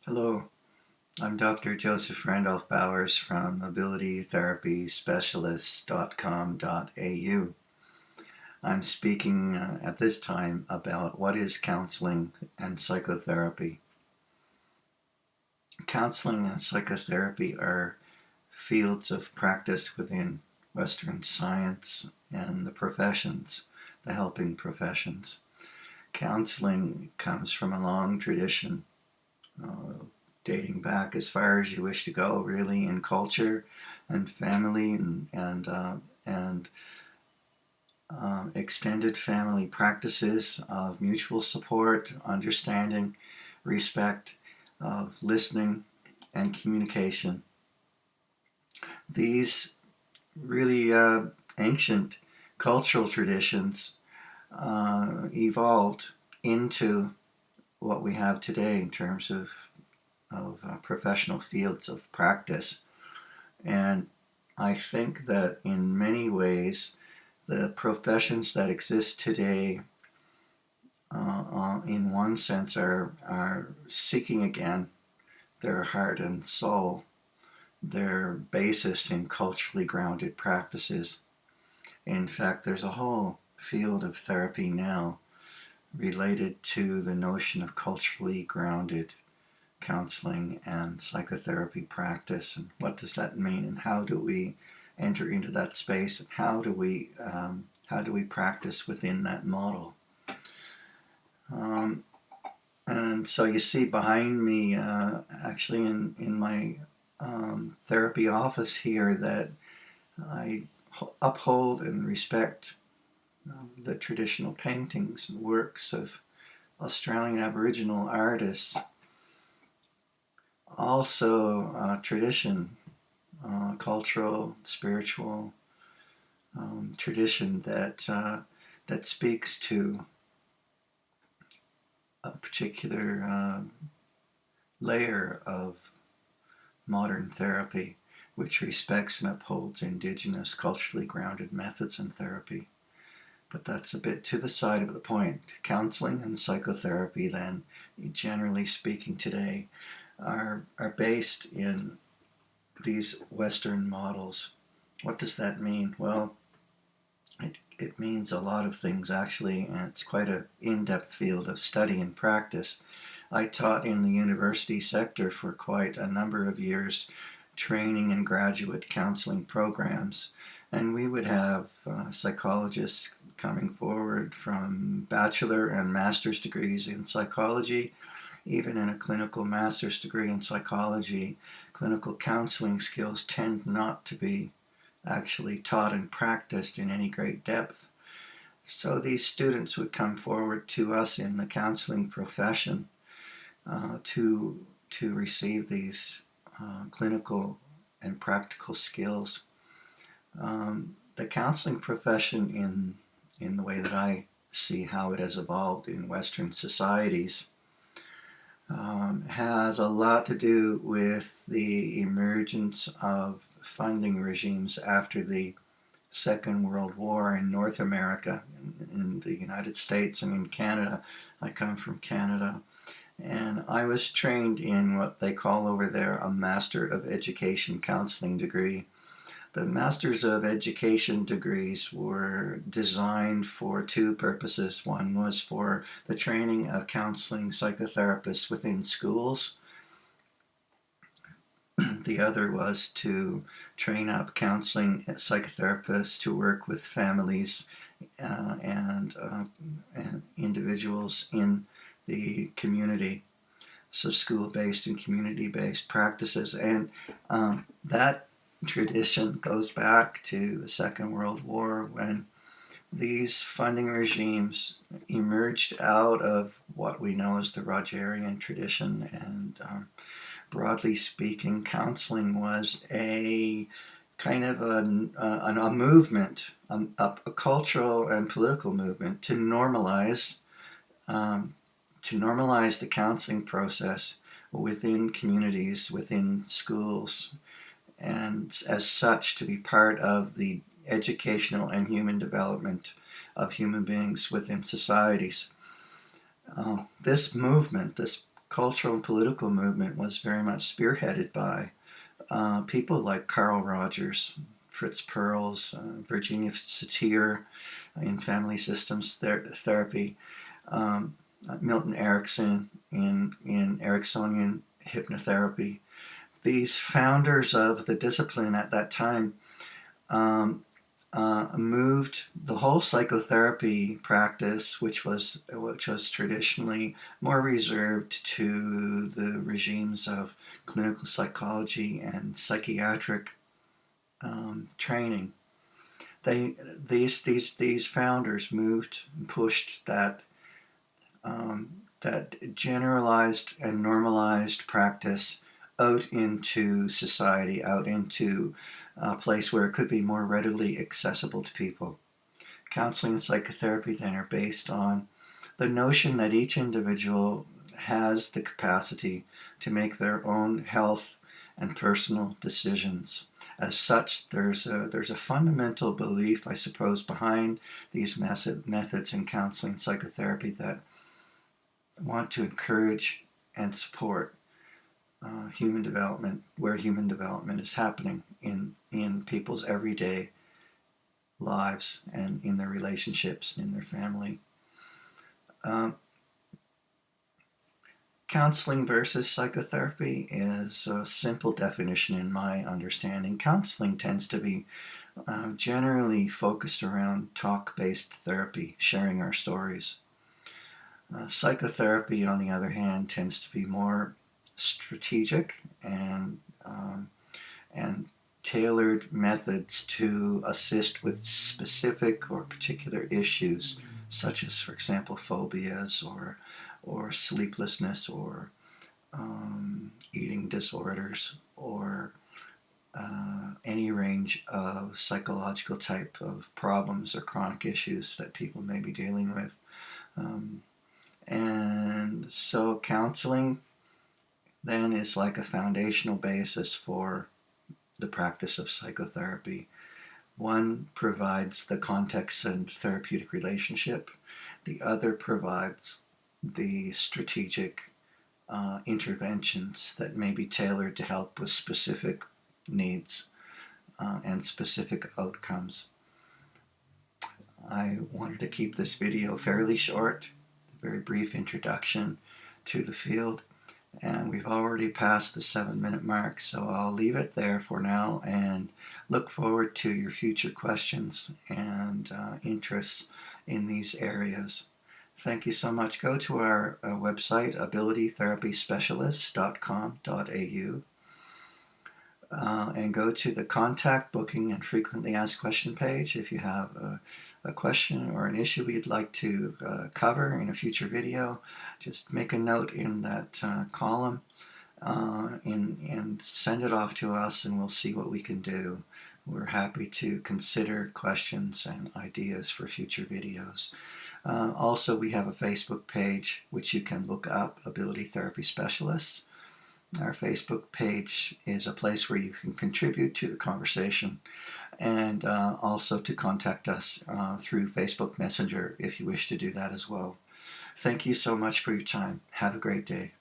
Hello, I'm Dr. Joseph Randolph Bowers from abilitytherapyspecialists.com.au. I'm speaking at this time about what is counseling and psychotherapy. Counseling and psychotherapy are fields of practice within Western science and the professions, the helping professions. Counseling comes from a long tradition dating back as far as you wish to go, really, in culture and family and extended family practices of mutual support, understanding, respect, of listening, and communication. These really ancient cultural traditions evolved into what we have today in terms of professional fields of practice. And I think that in many ways, the professions that exist today, in one sense, are seeking again their heart and soul, their basis in culturally grounded practices. In fact, there's a whole field of therapy now related to the notion of culturally grounded counseling and psychotherapy practice, and what does that mean, and how do we enter into that space, and how do we practice within that model. And so you see behind me, actually in my therapy office here, that I uphold and respect the traditional paintings and works of Australian Aboriginal artists. Also tradition, cultural, spiritual tradition that speaks to a particular layer of modern therapy, which respects and upholds indigenous, culturally grounded methods in therapy. But that's a bit to the side of the point. Counseling and psychotherapy, then, generally speaking today, are based in these Western models. What does that mean? Well, it means a lot of things, actually, and it's quite an in-depth field of study and practice. I taught in the university sector for quite a number of years, training and graduate counseling programs, and we would have psychologists coming forward from bachelor and master's degrees in psychology. Even in a clinical master's degree in psychology, clinical counseling skills tend not to be actually taught and practiced in any great depth. So these students would come forward to us in the counseling profession to receive these clinical and practical skills. The counseling profession, in the way that I see how it has evolved in Western societies, has a lot to do with the emergence of funding regimes after the Second World War in North America, in the United States and in Canada. I come from Canada, and I was trained in what they call over there a Master of Education counseling degree. The Masters of Education degrees were designed for two purposes. One was for the training of counseling psychotherapists within schools. The other was to train up counseling psychotherapists to work with families and individuals in the community. So school-based and community-based practices. And that tradition goes back to the Second World War, when these funding regimes emerged out of what we know as the Rogerian tradition, and broadly speaking, counseling was a kind of a movement, a cultural and political movement to normalize the counseling process within communities, within schools, and as such to be part of the educational and human development of human beings within societies. This movement, this cultural and political movement was very much spearheaded by people like Carl Rogers, Fritz Perls, Virginia Satir in family systems therapy, Milton Erickson in Ericksonian hypnotherapy. These founders of the discipline at that time moved the whole psychotherapy practice, which was traditionally more reserved to the regimes of clinical psychology and psychiatric training. These founders moved and pushed that that generalized and normalized practice out into society, out into a place where it could be more readily accessible to people. Counseling and psychotherapy then are based on the notion that each individual has the capacity to make their own health and personal decisions. As such, there's a fundamental belief, I suppose, behind these methods in counseling and psychotherapy that want to encourage and support human development, where human development is happening in people's everyday lives and in their relationships and in their family. Counseling versus psychotherapy is a simple definition in my understanding. Counseling tends to be generally focused around talk-based therapy, sharing our stories. Psychotherapy, on the other hand, tends to be more strategic and tailored methods to assist with specific or particular issues, such as, for example, phobias or sleeplessness or eating disorders or any range of psychological type of problems or chronic issues that people may be dealing with. And so counseling then is like a foundational basis for the practice of psychotherapy. One provides the context and therapeutic relationship. The other provides the strategic interventions that may be tailored to help with specific needs and specific outcomes. I wanted to keep this video fairly short, a very brief introduction to the field, and we've already passed the 7-minute mark, so I'll leave it there for now and look forward to your future questions and interests in these areas. Thank you so much. Go to our website, abilitytherapyspecialist.com.au, and go to the contact, booking, and frequently asked question page if you have a question or an issue you'd like to cover in a future video. Just make a note in that column and send it off to us, and we'll see what we can do. We're happy to consider questions and ideas for future videos. Also, we have a Facebook page which you can look up, Ability Therapy Specialists. Our Facebook page is a place where you can contribute to the conversation and also to contact us through Facebook Messenger if you wish to do that as well. Thank you so much for your time. Have a great day.